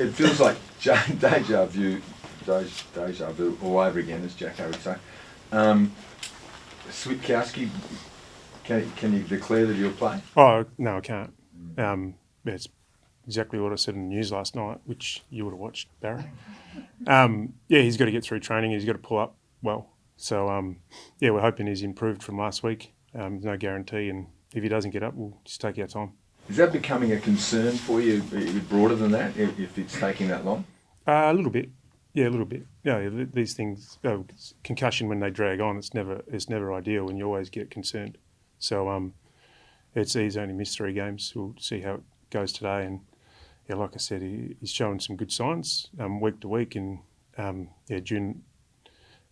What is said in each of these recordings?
It feels like deja vu all over again, as Jacko would say. Switkowski, can you declare that he'll play? Oh, no, I can't. It's exactly what I said in the news last night, which you would have watched, Barry. He's got to get through training. He's got to pull up well. So, we're hoping he's improved from last week. No guarantee, and if he doesn't get up, we'll just take our time. Is that becoming a concern for you, broader than that, if it's taking that long? A little bit. Yeah, a little bit. Yeah, these things, concussion when they drag on, it's never ideal, and you always get concerned. So, he's only missed 3 games. We'll see how it goes today, and like I said, he's showing some good signs week to week, and June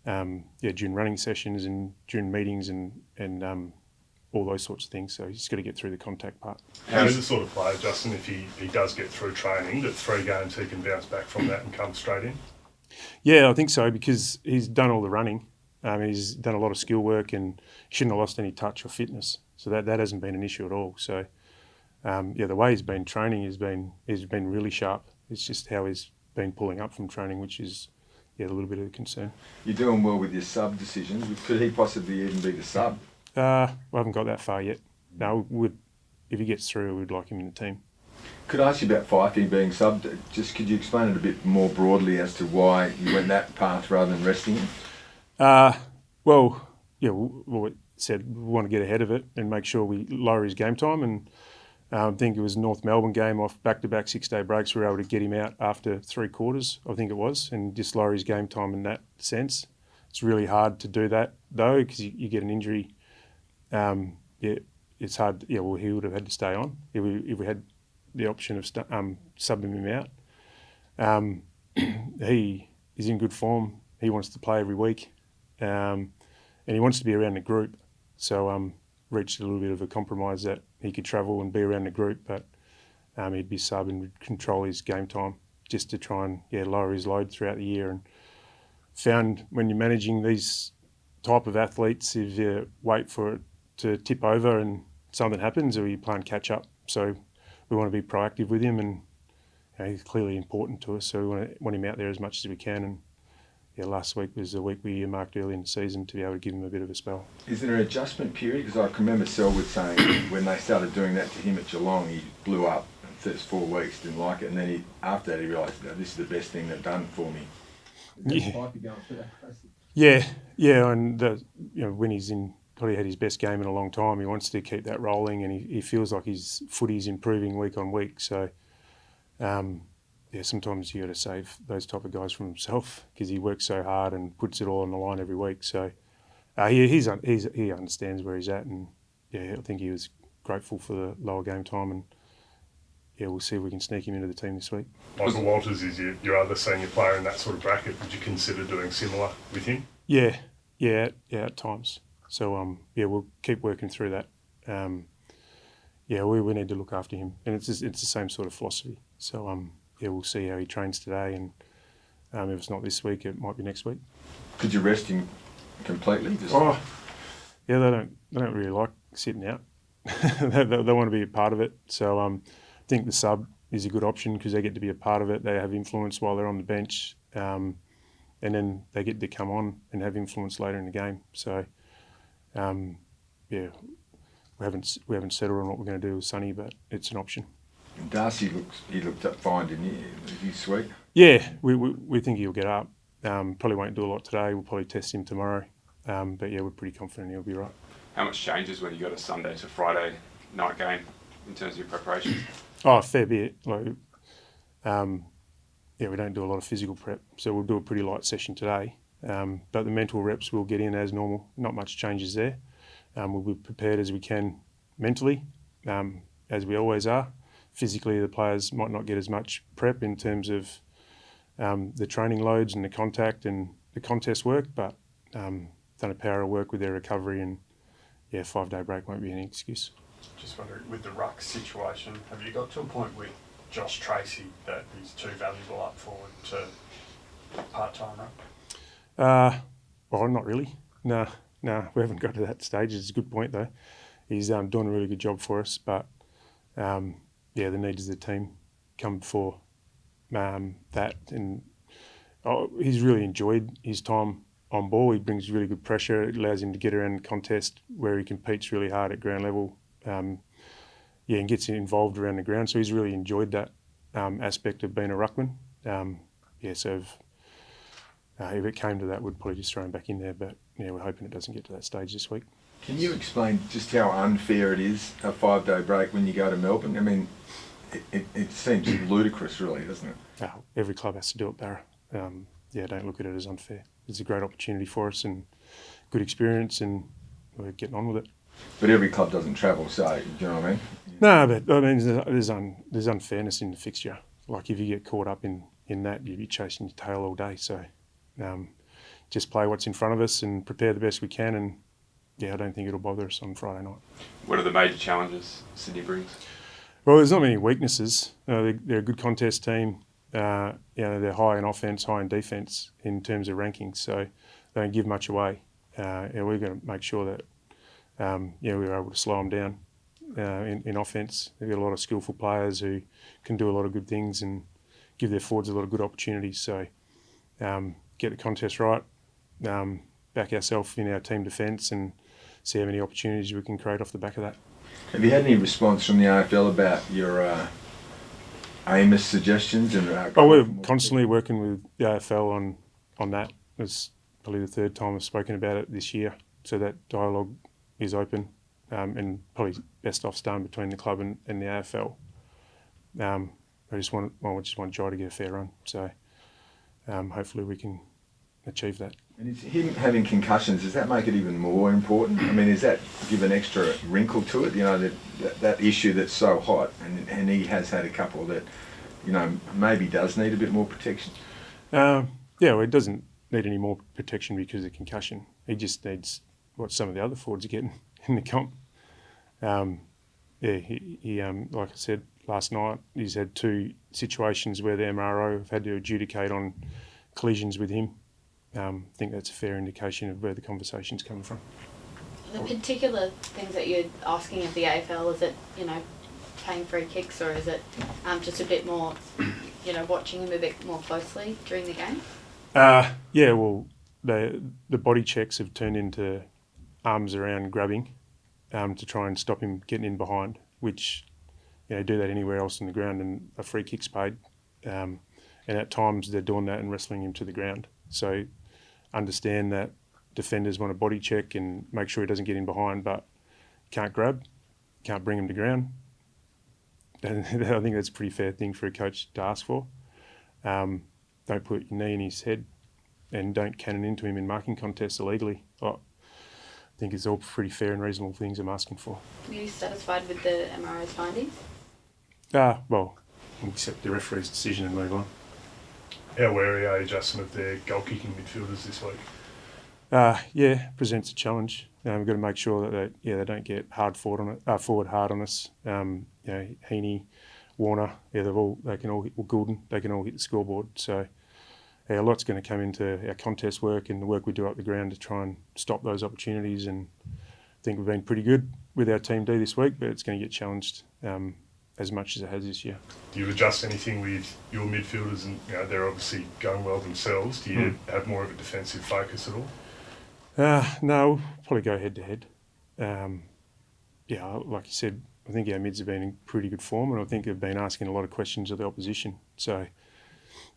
running sessions and June meetings and all those sorts of things. So he's just got to get through the contact part. How is the sort of player, Justin, if he does get through training, that 3 games he can bounce back from that and come straight in? Yeah, I think so, because he's done all the running. He's done a lot of skill work, and he shouldn't have lost any touch or fitness. So that hasn't been an issue at all. So the way he's been training has been really sharp. It's just how he's been pulling up from training, which is a little bit of a concern. You're doing well with your sub decisions. Could he possibly even be the sub? We haven't got that far yet. No, if he gets through, we'd like him in the team. Could I ask you about Fifey being subbed? Just could you explain it a bit more broadly as to why you went that path rather than resting him? We said we want to get ahead of it and make sure we lower his game time. And I think it was North Melbourne game off back-to-back 6-day breaks. We were able to get him out after 3 quarters, I think it was, and just lower his game time in that sense. It's really hard to do that though, because you get an injury. It's hard. He would have had to stay on if we had the option of subbing him out. He is in good form. He wants to play every week, and he wants to be around the group. So reached a little bit of a compromise that he could travel and be around the group, but he'd be sub and control his game time just to try and lower his load throughout the year. And found when you're managing these type of athletes, if you wait for it to tip over and something happens, or you play and catch up. So we want to be proactive with him, and he's clearly important to us. So we want him out there as much as we can. And last week was the week we earmarked early in the season to be able to give him a bit of a spell. Is there an adjustment period? Because I can remember Selwood saying when they started doing that to him at Geelong, he blew up. The first 4 weeks, didn't like it, and then after that he realised, this is the best thing they've done for me. And when he's in, probably had his best game in a long time, he wants to keep that rolling, and he feels like his footy's improving week on week. So, sometimes you got to save those type of guys from himself, because he works so hard and puts it all on the line every week. So, he understands where he's at, and I think he was grateful for the lower game time, and we'll see if we can sneak him into the team this week. Michael Walters is your other senior player in that sort of bracket. Would you consider doing similar with him? Yeah, at times. So we'll keep working through that. We need to look after him, and it's the same sort of philosophy. So we'll see how he trains today, and if it's not this week, it might be next week. Could you rest him completely? They don't really like sitting out. they want to be a part of it. So I think the sub is a good option, because they get to be a part of it. They have influence while they're on the bench, and then they get to come on and have influence later in the game. So, we haven't settled on what we're going to do with Sonny, but it's an option. Darcy looked up fine, didn't he? He's sweet. Yeah, we think he'll get up. Probably won't do a lot today. We'll probably test him tomorrow. But we're pretty confident he'll be right. How much changes when you got a Sunday to Friday night game in terms of your preparation? Oh, a fair bit. We don't do a lot of physical prep, so we'll do a pretty light session today. But the mental reps we'll get in as normal. Not much changes there. We'll be prepared as we can mentally, as we always are. Physically, the players might not get as much prep in terms of the training loads and the contact and the contest work, but done a power of work with their recovery, and 5-day break won't be any excuse. Just wondering, with the ruck situation, have you got to a point with Josh Tracy that he's too valuable up forward to part-time ruck? Well, not really. No, we haven't got to that stage. It's a good point though. He's doing a really good job for us, but the needs of the team come before that, and he's really enjoyed his time on ball. He brings really good pressure. It allows him to get around the contest where he competes really hard at ground level. And gets involved around the ground. So he's really enjoyed that aspect of being a ruckman. So if it came to that, we'd probably just throw him back in there. But we're hoping it doesn't get to that stage this week. Can you explain just how unfair it is, a 5-day break when you go to Melbourne? I mean, it seems ludicrous, really, doesn't it? Every club has to do it, Barra. Don't look at it as unfair. It's a great opportunity for us and good experience, and we're getting on with it. But every club doesn't travel, so, do you know what I mean? No, but I mean, there's unfairness in the fixture. Like if you get caught up in that, you'd be chasing your tail all day. So just play what's in front of us and prepare the best we can. And I don't think it'll bother us on Friday night. What are the major challenges Sydney brings? Well, there's not many weaknesses. They're a good contest team. They're high in offence, high in defence in terms of rankings. So they don't give much away. We're going to make sure that we were able to slow them down in offence. They've got a lot of skillful players who can do a lot of good things and give their forwards a lot of good opportunities. So get the contest right, back ourselves in our team defence and see how many opportunities we can create off the back of that. Have you had any response from the AFL about your Amos suggestions? We're constantly working with the AFL on that. It's probably the third time I've spoken about it this year. So that dialogue is open and probably best off done between the club and the AFL. We just want to try to get a fair run. So hopefully we can achieve that. And is him having concussions, does that make it even more important? I mean, does that give an extra wrinkle to it? That issue that's so hot, and he has had a couple that, maybe does need a bit more protection. It doesn't need any more protection because of concussion. He just needs what some of the other forwards are getting in the comp. He like I said last night, he's had 2 situations where the MRO have had to adjudicate on collisions with him. I think that's a fair indication of where the conversation's coming from. The particular things that you're asking of the AFL, is it, paying free kicks, or is it just a bit more, watching him a bit more closely during the game? The body checks have turned into arms around grabbing to try and stop him getting in behind, which, do that anywhere else in the ground and a free kick's paid. And at times they're doing that and wrestling him to the ground. So understand that defenders want a body check and make sure he doesn't get in behind, but can't grab, can't bring him to ground. And I think that's a pretty fair thing for a coach to ask for. Don't put your knee in his head and don't cannon into him in marking contests illegally. I think it's all pretty fair and reasonable things I'm asking for. Are you satisfied with the MRO's findings? We'll accept the referee's decision and move on. How wary are you, Justin, of their goal-kicking midfielders this week? Presents a challenge. We've got to make sure that they don't get forward hard on us. Heaney, Warner, Goulden, they can all hit the scoreboard. So a lot's going to come into our contest work and the work we do up the ground to try and stop those opportunities. And I think we've been pretty good with our team D this week, but it's going to get challenged as much as it has this year. Do you adjust anything with your midfielders? And they're obviously going well themselves. Do you have more of a defensive focus at all? No, probably go head to head. Like you said, I think our mids have been in pretty good form, and I think they've been asking a lot of questions of the opposition. So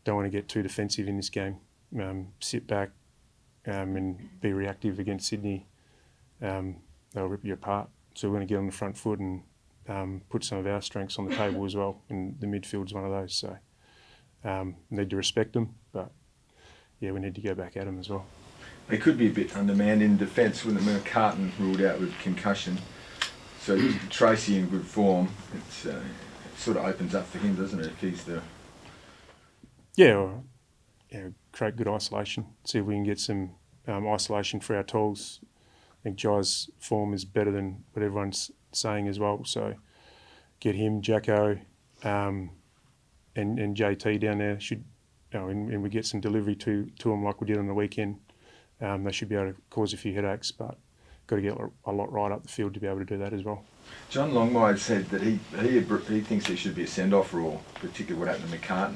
don't want to get too defensive in this game. Sit back and be reactive against Sydney. They'll rip you apart. So we're going to get on the front foot and put some of our strengths on the table as well. And the midfield's one of those. So need to respect them, but we need to go back at them as well. They could be a bit undermanned in defence when Carton ruled out with concussion. So Tracy in good form, it sort of opens up for him, doesn't it, if he's the... Create good isolation. See if we can get some isolation for our tools. I think Jai's form is better than what everyone's saying as well. So get him, Jacko, and JT down there. And we get some delivery to them like we did on the weekend. They should be able to cause a few headaches, but got to get a lot right up the field to be able to do that as well. John Longmuir said that he thinks there should be a send-off rule, particularly what happened to McCartan.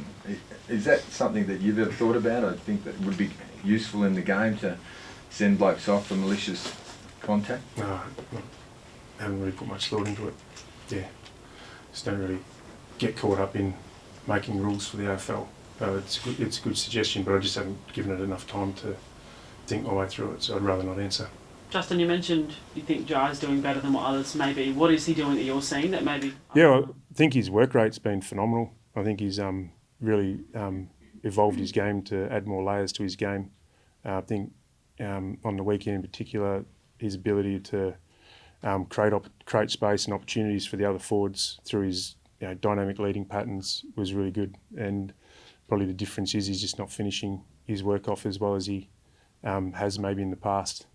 Is that something that you've ever thought about? I think that would be useful in the game to send blokes off for malicious contact. No, I haven't really put much thought into it. Yeah, just don't really get caught up in making rules for the AFL. It's a good suggestion, but I just haven't given it enough time to think my way through it, so I'd rather not answer. Justin, you mentioned you think Jai's doing better than what others may be. What is he doing that you're seeing that maybe... Yeah, I think his work rate's been phenomenal. I think he's really evolved his game to add more layers to his game. I think on the weekend in particular, his ability to create space and opportunities for the other forwards through his dynamic leading patterns was really good. And probably the difference is he's just not finishing his work off as well as he has maybe in the past.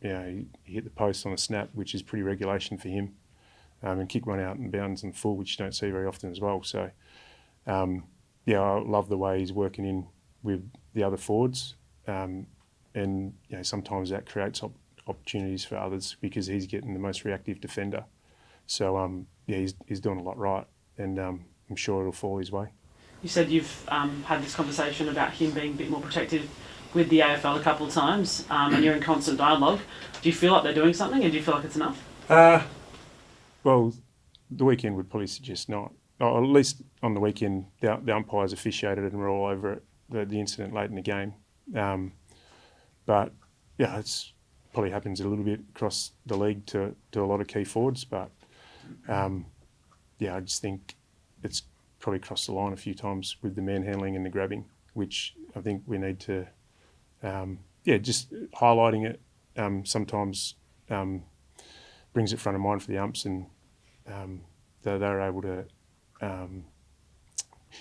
He hit the post on a snap, which is pretty regulation for him, and kick one out and bounds and full, which you don't see very often as well. So, I love the way he's working in with the other forwards, and sometimes that creates opportunities for others because he's getting the most reactive defender. So, he's doing a lot right, and I'm sure it'll fall his way. You said you've had this conversation about him being a bit more protected with the AFL a couple of times, and you're in constant dialogue. Do you feel like they're doing something, and do you feel like it's enough? Well, the weekend would probably suggest not. Or at least on the weekend, the umpires officiated and we're all over it, the incident late in the game. But it's probably happens a little bit across the league to a lot of key forwards. But I just think it's probably crossed the line a few times with the manhandling and the grabbing, which I think we need to. Just highlighting it sometimes brings it front of mind for the umps, and they're able to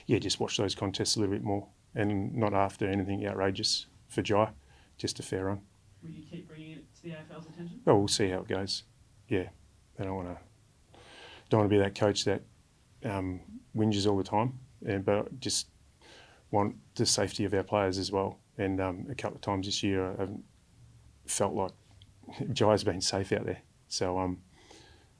just watch those contests a little bit more and not after anything outrageous for Jai, just a fair run. Will you keep bringing it to the AFL's attention? Well, we'll see how it goes. Yeah, I don't want to be that coach that whinges all the time, but just want the safety of our players as well. And a couple of times this year, I haven't felt like Jai's been safe out there. So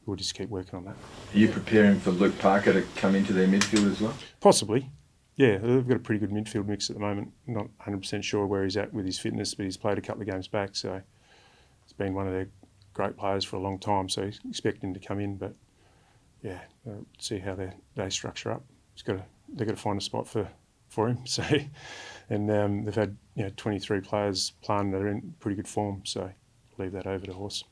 we'll just keep working on that. Are you preparing for Luke Parker to come into their midfield as well? Possibly. Yeah, they've got a pretty good midfield mix at the moment. Not 100% sure where he's at with his fitness, but he's played a couple of games back. So he's been one of their great players for a long time. So he's expecting to come in. But, see how they structure up. They've got to find a spot for him. So, and they've had 23 players planned that are in pretty good form. So leave that over to Horse.